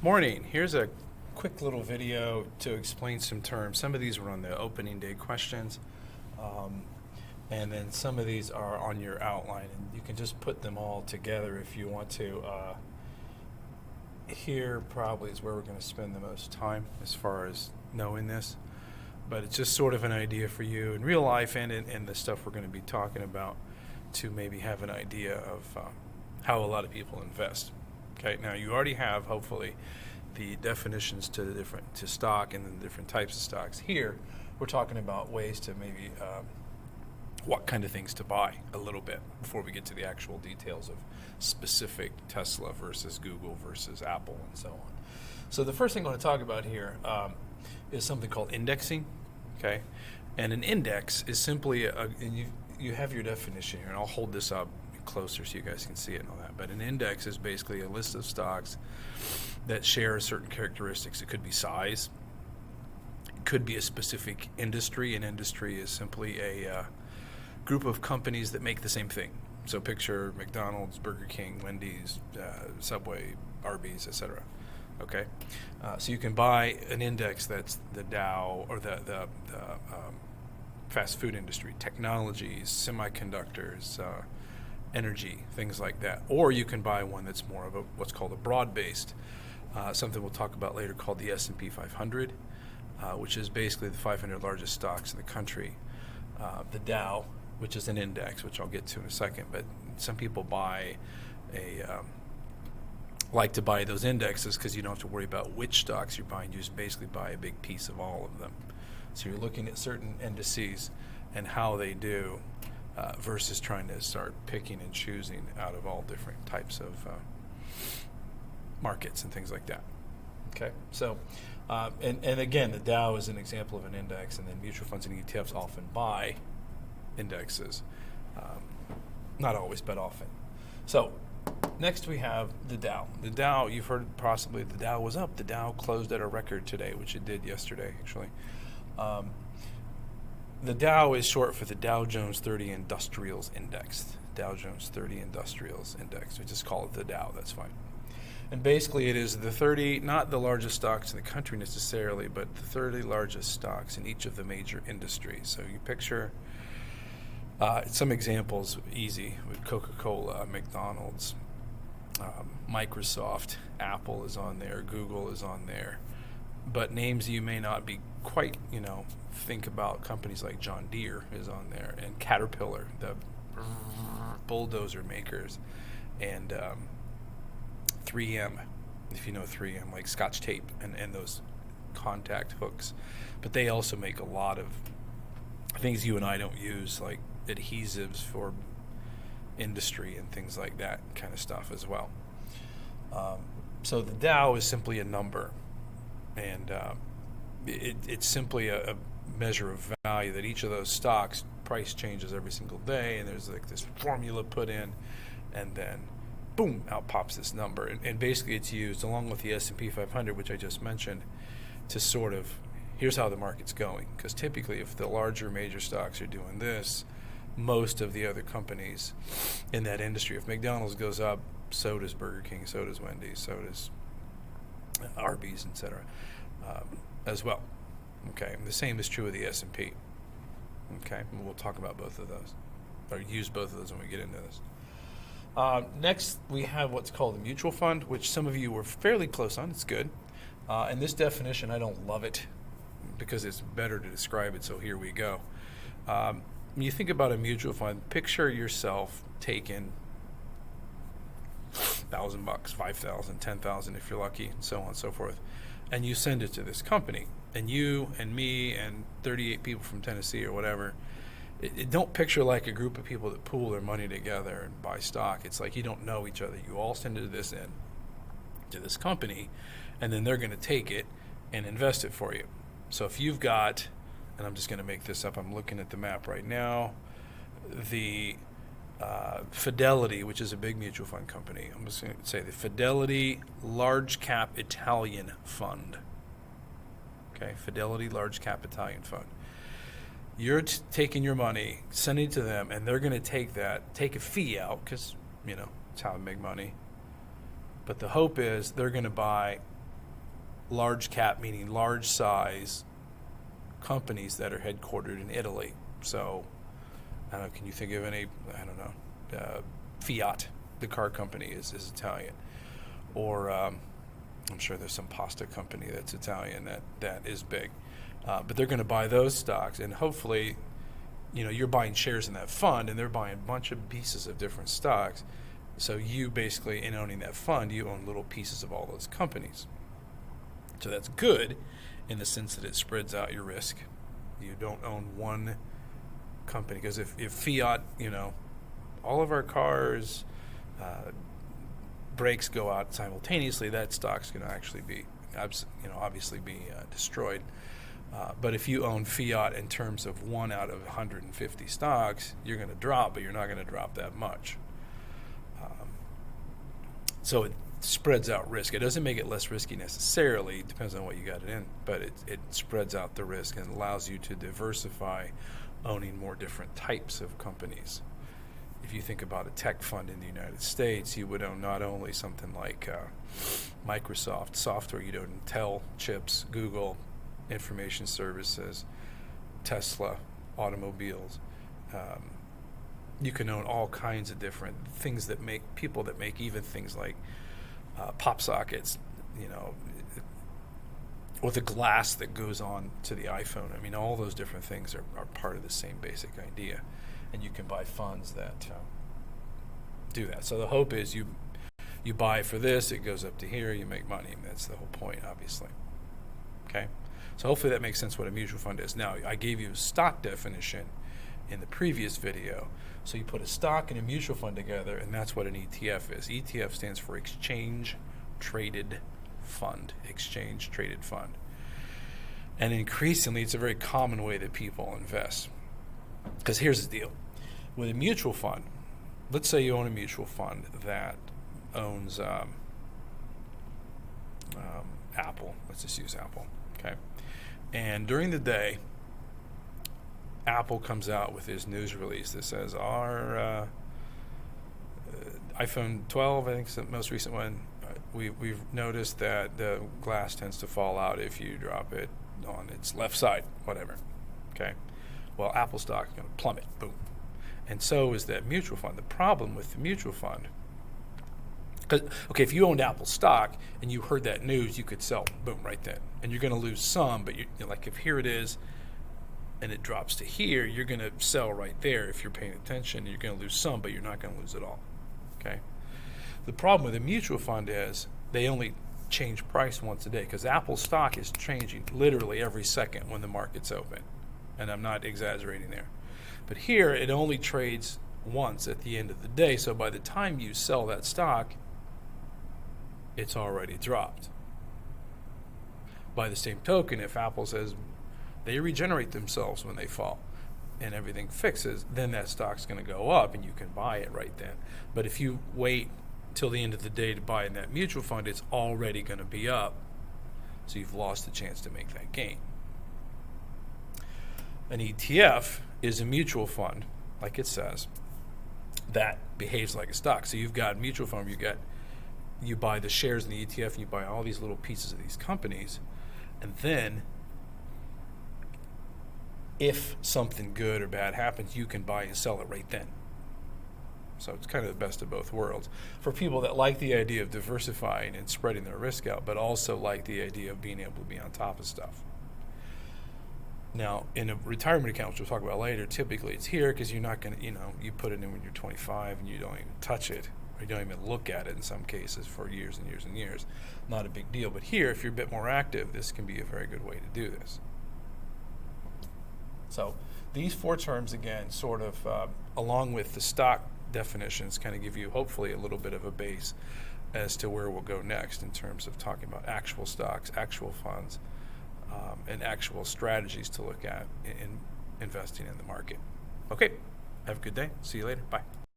Morning. Here's a quick little video to explain some terms. Some of these were on the opening day questions, um, and then some of these are on your outline, and you can just put them all together if you want to. Here probably is where we're going to spend the most time as far as knowing this, but it's just sort of an idea for you in real life and in the stuff we're going to be talking about to maybe have an idea of how a lot of people invest. Okay, now you already have, hopefully, the definitions to stock and the different types of stocks. Here, we're talking about ways to maybe what kind of things to buy a little bit before we get to the actual details of specific Tesla versus Google versus Apple and so on. So the first thing I want to talk about here is something called indexing. Okay, and an index is simply and you have your definition here, and I'll hold this up closer so you guys can see it and all that. But an index is basically a list of stocks that share certain characteristics. It could be size. It could be a specific industry. An industry is simply a group of companies that make the same thing. So picture McDonald's, Burger King, Wendy's, Subway, Arby's, etc. Okay, so you can buy an index that's the Dow or the fast food industry, technologies, semiconductors, energy, things like that. Or you can buy one that's more of what's called a broad-based, something we'll talk about later called the S&P 500, which is basically the 500 largest stocks in the country. The Dow, which is an index, which I'll get to in a second, but some people like to buy those indexes because you don't have to worry about which stocks you're buying. You just basically buy a big piece of all of them. So you're looking at certain indices and how they do versus trying to start picking and choosing out of all different types of markets and things like that. Okay, so and again, the Dow is an example of an index, and then mutual funds and ETFs often buy indexes. Not always, but often. So next we have the Dow. The Dow, you've heard possibly the Dow was up. The Dow closed at a record today, which it did yesterday, actually. The Dow is short for the Dow Jones 30 Industrials Index. Dow Jones 30 Industrials Index. We just call it the Dow. That's fine. And basically it is the 30, not the largest stocks in the country necessarily, but the 30 largest stocks in each of the major industries. So you picture some examples, easy, with Coca-Cola, McDonald's, Microsoft, Apple is on there, Google is on there. But names you may not be quite, think about companies like John Deere is on there, and Caterpillar, the bulldozer makers, and 3M, if you know 3M, like Scotch tape and those contact hooks. But they also make a lot of things you and I don't use, like adhesives for industry and things like that kind of stuff as well. So the Dow is simply a number, and it's simply a measure of value that each of those stocks price changes every single day, and there's like this formula put in, and then boom, out pops this number. And basically it's used along with the S&P 500, which I just mentioned, to sort of, here's how the market's going. Because typically if the larger major stocks are doing this, most of the other companies in that industry, if McDonald's goes up, so does Burger King, so does Wendy's, so does Arby's, etc. As well. Okay, and the same is true of the S&P. Okay, and we'll talk about both of those, or use both of those when we get into this. Next, we have what's called a mutual fund, which some of you were fairly close on. It's good. And this definition, I don't love it because it's better to describe it, so here we go. When you think about a mutual fund, picture yourself taking $1,000, $5,000, $10,000 if you're lucky, and so on and so forth, and you send it to this company. And you and me and 38 people from Tennessee or whatever, it don't picture like a group of people that pool their money together and buy stock. It's like you don't know each other. You all send it to this company, and then they're going to take it and invest it for you. So if you've got, and I'm just going to make this up, I'm looking at the map right now, the Fidelity, which is a big mutual fund company. I'm just going to say the Fidelity Large Cap Italian Fund. Okay, Fidelity Large Cap Italian Fund. You're taking your money, sending it to them, and they're going to take a fee out because, it's how they make money. But the hope is they're going to buy large cap, meaning large size companies that are headquartered in Italy. So, I don't know, can you think of any, I don't know, Fiat, the car company is Italian. Or I'm sure there's some pasta company that's Italian that is big. But they're going to buy those stocks, and hopefully, you're buying shares in that fund, and they're buying a bunch of pieces of different stocks. So you basically, in owning that fund, you own little pieces of all those companies. So that's good in the sense that it spreads out your risk. You don't own one company, because if Fiat, all of our cars, brakes go out simultaneously, that stock's going to actually be, obviously be destroyed. But if you own Fiat in terms of 1 out of 150 stocks, you're going to drop, but you're not going to drop that much. So it spreads out risk. It doesn't make it less risky necessarily. It depends on what you got it in, but it spreads out the risk and allows you to diversify, owning more different types of companies. If you think about a tech fund in the United States, you would own not only something like Microsoft software, you'd own Intel chips, Google, information services, Tesla, automobiles. You can own all kinds of different things that make even things like pop sockets, or the glass that goes on to the iPhone. I mean, all those different things are part of the same basic idea. And you can buy funds that do that. So the hope is you buy for this, it goes up to here, you make money. And that's the whole point, obviously. Okay? So hopefully that makes sense what a mutual fund is. Now, I gave you a stock definition in the previous video. So you put a stock and a mutual fund together, and that's what an ETF is. ETF stands for Exchange Traded Fund. Exchange Traded Fund. And increasingly, it's a very common way that people invest. Because here's the deal. With a mutual fund, let's say you own a mutual fund that owns Apple. Let's just use Apple. Okay. And during the day, Apple comes out with this news release that says our iPhone 12, I think is the most recent one, we've noticed that the glass tends to fall out if you drop it on its left side, whatever. Okay. Well, Apple stock is going to plummet, boom. And so is that mutual fund. The problem with the mutual fund, if you owned Apple stock and you heard that news, you could sell, boom, right then. And you're going to lose some, but like if here it is and it drops to here, you're going to sell right there if you're paying attention. You're going to lose some, but you're not going to lose it all. Okay. The problem with a mutual fund is they only change price once a day, because Apple stock is changing literally every second when the market's open. And I'm not exaggerating there. But here, it only trades once at the end of the day. So by the time you sell that stock, it's already dropped. By the same token, if Apple says they regenerate themselves when they fall and everything fixes, then that stock's going to go up and you can buy it right then. But if you wait till the end of the day to buy in that mutual fund, it's already going to be up. So you've lost the chance to make that gain. An ETF is a mutual fund, like it says, that behaves like a stock. So you've got a mutual fund, you buy the shares in the ETF, and you buy all these little pieces of these companies, and then if something good or bad happens, you can buy and sell it right then. So it's kind of the best of both worlds. For people that like the idea of diversifying and spreading their risk out, but also like the idea of being able to be on top of stuff. Now, in a retirement account, which we'll talk about later, typically it's here because you're not going to, you put it in when you're 25 and you don't even touch it, or you don't even look at it in some cases for years and years and years. Not a big deal. But here, if you're a bit more active, this can be a very good way to do this. So these 4 terms, again, sort of, along with the stock definitions, kind of give you, hopefully, a little bit of a base as to where we'll go next in terms of talking about actual stocks, actual funds, and actual strategies to look at in investing in the market. Okay, have a good day. See you later. Bye.